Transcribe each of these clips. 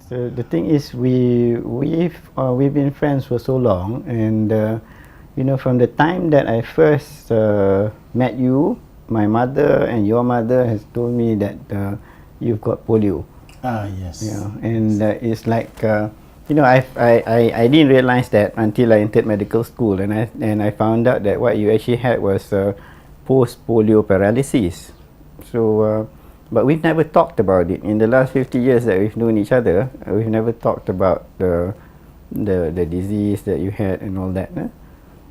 So the thing is, we've been friends for so long, and from the time that I first met you, my mother and your mother has told me that you've got polio. Yes. And it's like I didn't realize that until I entered medical school, and I found out that what you actually had was post polio paralysis. So but we've never talked about it in the last 50 years that we've known each other. We've never talked about the disease that you had and all that.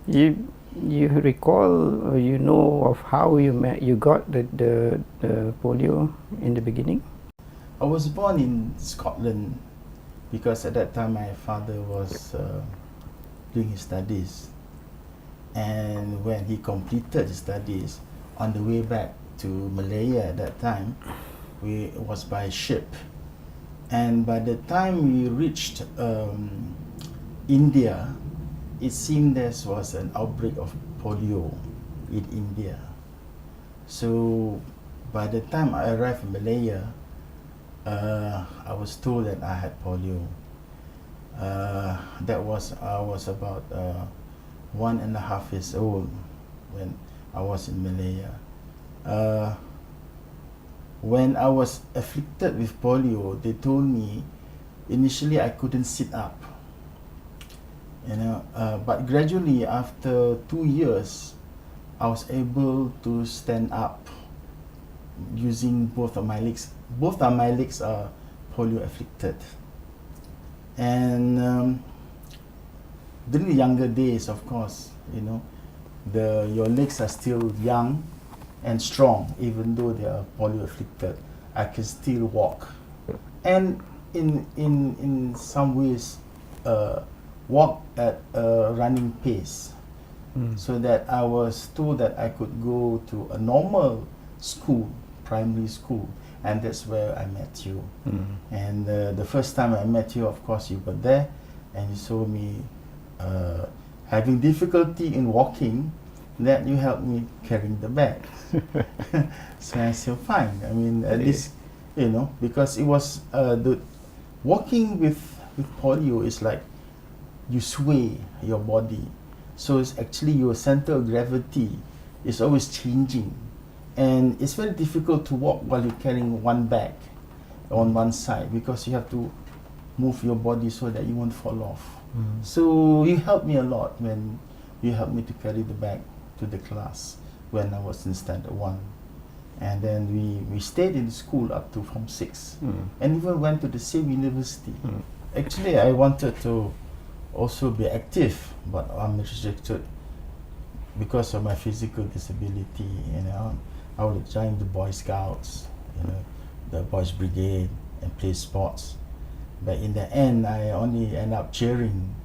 You recall, or you know of how you got the polio in the beginning? I was born in Scotland because at that time my father was doing his studies, and when he completed his studies, on the way back to Malaya at that time, it was by ship, and by the time we reached India, it seemed there was an outbreak of polio in India. So by the time I arrived in Malaya, I was told that I had polio. I was about 1.5 years old when I was in Malaya. When I was afflicted with polio, they told me initially I couldn't sit up. But gradually after 2 years, I was able to stand up using both of my legs. Both of my legs are polio afflicted. And during the younger days, of course, your legs are still young and strong, even though they are polio afflicted. I can still walk, and in some ways, walk at a running pace. So that I was told that I could go to a normal school, primary school, and that's where I met you. And the first time I met you, of course, you were there, and you saw me having difficulty in walking, that you helped me carrying the bag. So I said, fine. I mean, at least, because it was the walking with polio is like you sway your body. So it's actually your center of gravity is always changing, and it's very difficult to walk while you're carrying one bag on one side, because you have to move your body so that you won't fall off. So you helped me a lot when you helped me to carry the bag to the class when I was in standard 1. And then we stayed in the school up to Form 6, and even went to the same university. Actually, I wanted to also be active, but I'm restricted because of my physical disability. I would join the Boy Scouts, the Boys Brigade, and play sports. But in the end, I only end up cheering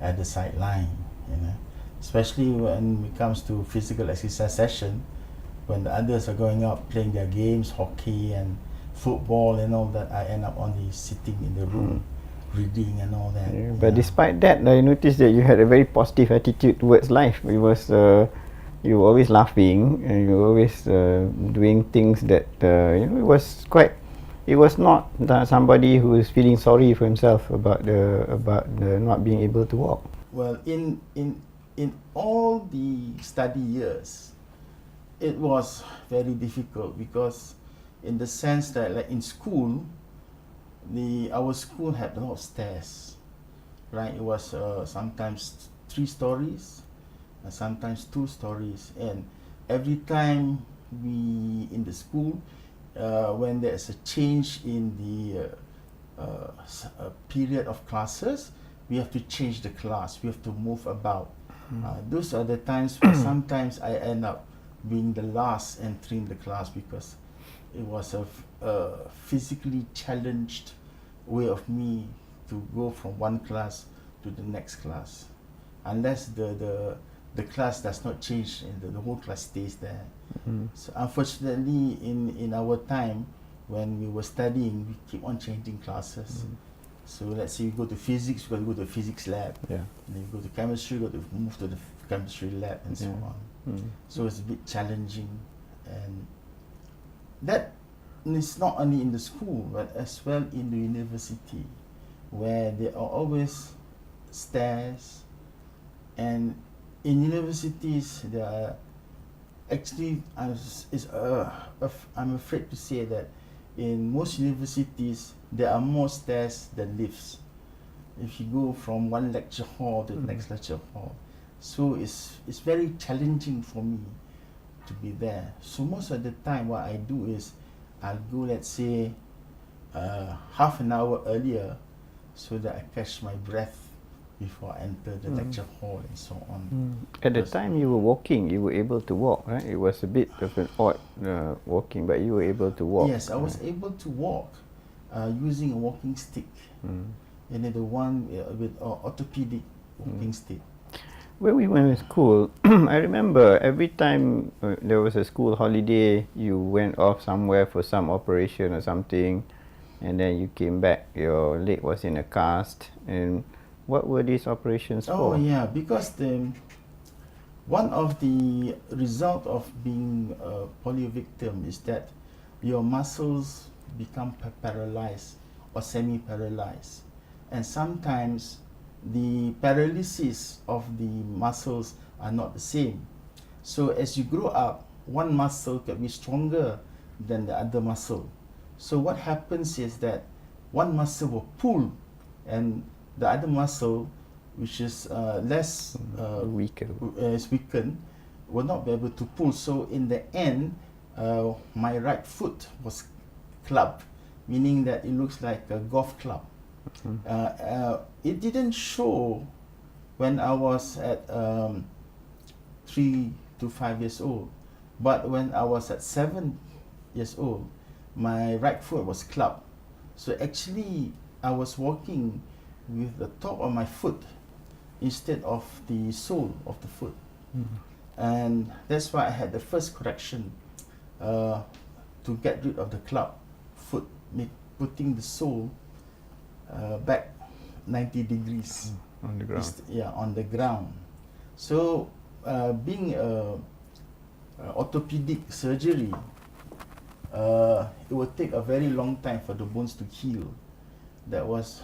at the sideline. Especially when it comes to physical exercise session, when the others are going out playing their games, hockey and football and all that, I end up only sitting in the room, reading and all that. But despite that, I noticed that you had a very positive attitude towards life. You were always laughing, and you were always doing things that it was not somebody who is feeling sorry for himself about the not being able to walk. Well, in all the study years, it was very difficult, because in the sense that, like in school, our school had a lot of stairs, right? It was sometimes 3 stories, sometimes 2 stories, and every time we in the school, when there's a change in the period of classes, we have to change the class. We have to move about. Those are the times where sometimes I end up being the last entry in the class, because it was a physically challenged way of me to go from one class to the next class, unless the class does not change and the whole class stays there. So unfortunately, in our time when we were studying, we keep on changing classes. So let's say you go to physics, you got to go to the physics lab. And then you go to chemistry, you got to move to the chemistry lab, and so on. So it's a bit challenging, and that is not only in the school but as well in the university. where there are always stairs, and in universities there are actually I'm afraid to say that in most universities there are more stairs than lifts. If you go from one lecture hall to the next lecture hall, so it's very challenging for me to be there. So most of the time what I do is I'll go, let's say, half an hour earlier, so that I catch my breath before I enter the lecture hall and so on. At the Because- time you were walking, you were able to walk, right? It was a bit of an odd walking, but you were able to walk. Yes, I was able to walk using a walking stick, and then the one with orthopedic walking stick. When we went to school, I remember every time there was a school holiday, you went off somewhere for some operation or something, and then you came back, your leg was in a cast. And what were these operations Oh for? yeah, because one of the result of being a polio victim is that your muscles become paralyzed or semi-paralyzed, and sometimes the paralysis of the muscles are not the same. So as you grow up, one muscle can be stronger than the other muscle. So what happens is that one muscle will pull, and the other muscle, which is less Weaker. is weakened, will not be able to pull. So in the end, my right foot was clubbed, meaning that it looks like a golf club. It didn't show when I was at 3 to 5 years old, but when I was at 7 years old, my right foot was clubbed. So actually, I was walking with the top of my foot instead of the sole of the foot, and that's why I had the first correction to get rid of the club foot, putting the sole back 90 degrees On the ground. on the ground. So being a orthopedic surgery, it would take a very long time for the bones to heal. That was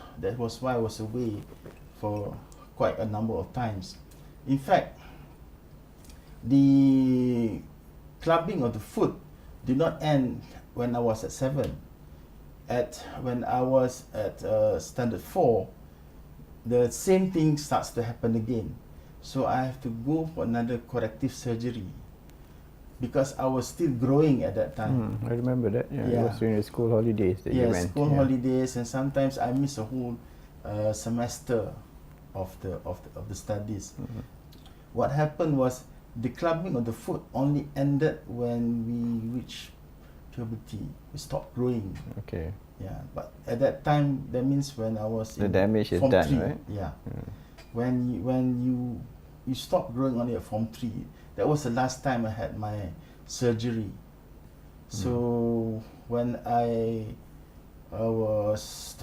why I was away for quite a number of times. In fact, the clubbing of the foot did not end when I was at 7. When I was at standard 4, the same thing starts to happen again. So I have to go for another corrective surgery because I was still growing at that time. I remember that. Yeah, it Yeah. was during the school holidays that you Yes, went. school yeah. holidays, and sometimes I miss a whole semester of the studies. What happened was the clubbing of the foot only ended when we reached puberty. We stopped growing. Okay. Yeah, but at that time, that means when I was The in damage is Form done, 3, right? Yeah. When you stop growing only at Form 3, that was the last time I had my surgery. So when I was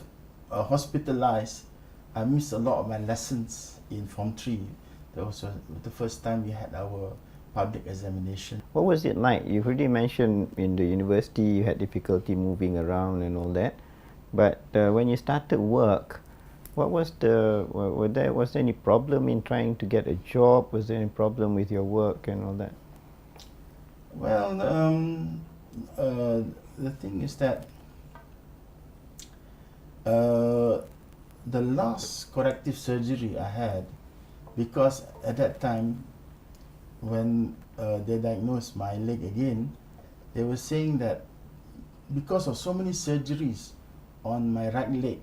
hospitalized, I missed a lot of my lessons in Form 3. That was the first time we had our public examination. What was it like? You've already mentioned in the university you had difficulty moving around and all that, but when you started work, what was was there any problem in trying to get a job? Was there any problem with your work and all that? Well, the thing is that the last corrective surgery I had, because at that time when they diagnosed my leg again, they were saying that because of so many surgeries on my right leg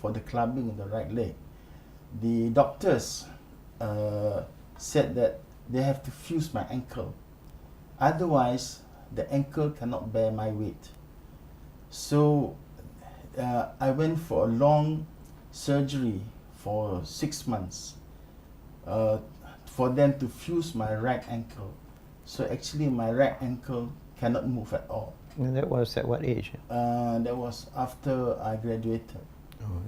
for the clubbing of the right leg, the doctors said that they have to fuse my ankle. Otherwise, the ankle cannot bear my weight. So I went for a long surgery for 6 months for them to fuse my right ankle. So actually my right ankle cannot move at all. And that was at what age? That was after I graduated. Oh.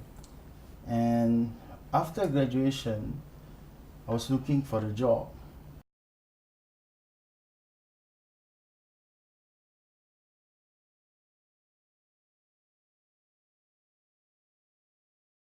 And after graduation, I was looking for a job.